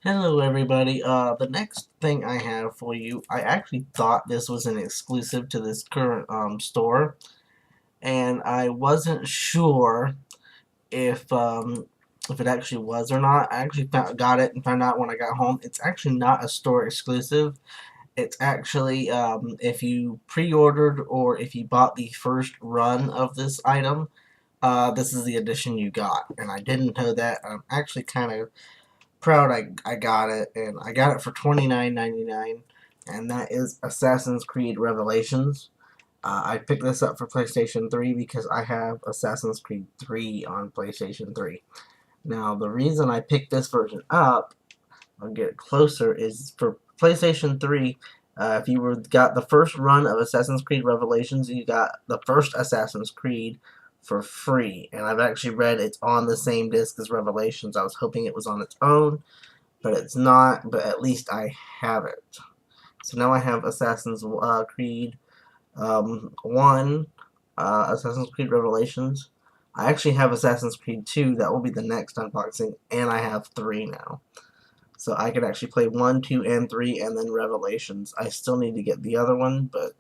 Hello everybody, the next thing I have for you, I actually thought this was an exclusive to this current store, and I wasn't sure if it actually was or not. I actually got it and found out when I got home. It's actually not a store exclusive. It's actually, if you pre-ordered or if you bought the first run of this item, this is the edition you got, and I didn't know that. I'm actually kind of proud I got it, and I got it for $29.99, and that is Assassin's Creed Revelations. I picked this up for PlayStation 3 because I have Assassin's Creed 3 on PlayStation 3. Now, the reason I picked this version up, I'll get closer, is for PlayStation 3. If you got the first run of Assassin's Creed Revelations, you got the first Assassin's Creed for free. And I've actually read it's on the same disc as Revelations. I was hoping it was on its own, but it's not. But at least I have it. So now I have Assassin's Creed 1, Assassin's Creed Revelations. I actually have Assassin's Creed 2. That will be the next unboxing. And I have 3 now. So I could actually play 1, 2, and 3, and then Revelations. I still need to get the other one, but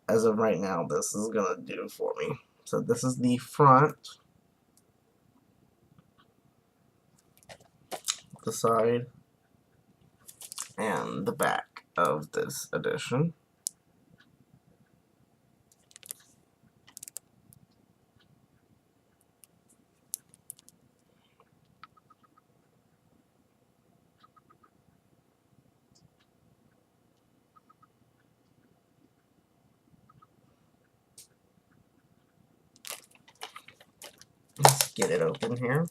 as of right now, this is going to do for me. So this is the front, the side, and the back of this edition. Let's get it open here.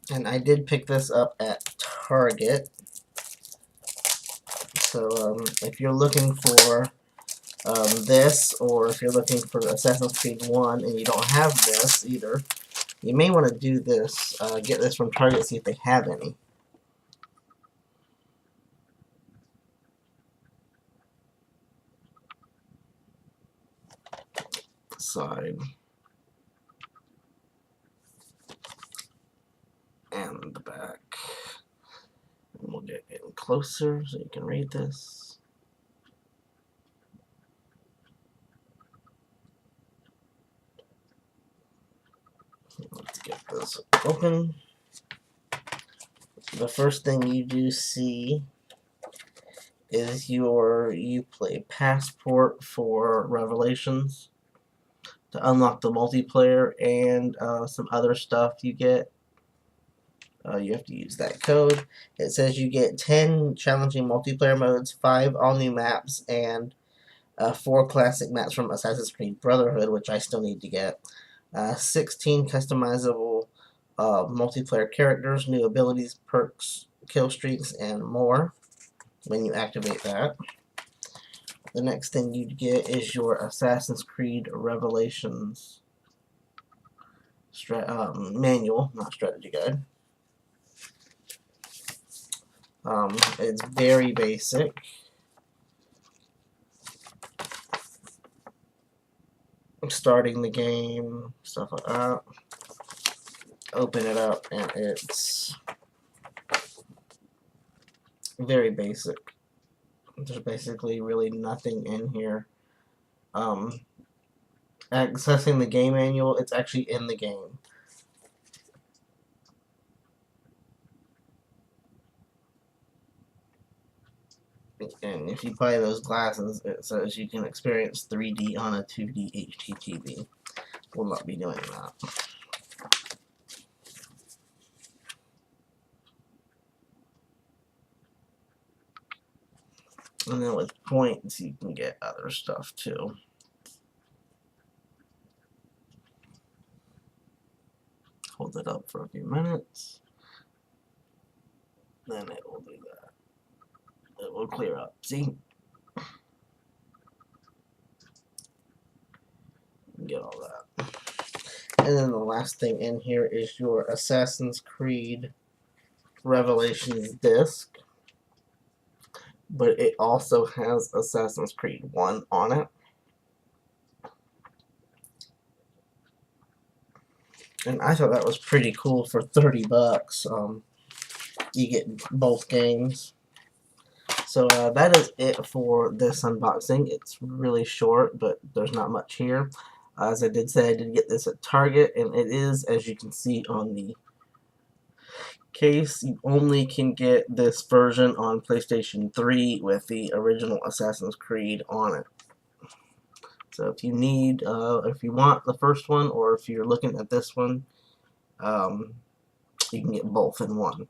And I did pick this up at Target. So if you're looking for this, or if you're looking for Assassin's Creed 1 and you don't have this either, you may want to do this. Get this from Target, see if they have any. Side and the back. And we'll get in closer so you can read this. Let's get this open. The first thing you do see is your Uplay passport for Revelations to unlock the multiplayer and some other stuff you get. You have to use that code. It says you get 10 challenging multiplayer modes, 5 all-new maps, and 4 classic maps from Assassin's Creed Brotherhood, which I still need to get. 16 customizable multiplayer characters, new abilities, perks, kill streaks, and more when you activate that. The next thing you get is your Assassin's Creed Revelations manual, not strategy guide. It's very basic. Starting the game, stuff like that. Open it up, and it's very basic. There's basically really nothing in here. Accessing the game manual, it's actually in the game. And if you buy those glasses, it says you can experience 3D on a 2D HD TV. We'll not be doing that. And then with points, you can get other stuff too. Hold it up for a few minutes. Then it will do that. It will clear up. See? Get all that. And then the last thing in here is your Assassin's Creed Revelations disc. But it also has Assassin's Creed 1 on it. And I thought that was pretty cool for 30 bucks. You get both games. So that is it for this unboxing. It's really short, but there's not much here. As I did say, I did get this at Target, and it is, as you can see on the case, you only can get this version on PlayStation 3 with the original Assassin's Creed on it. So if you need, if you want the first one, or if you're looking at this one, you can get both in one.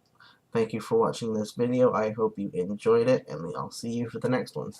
Thank you for watching this video. I hope you enjoyed it, and I'll see you for the next one.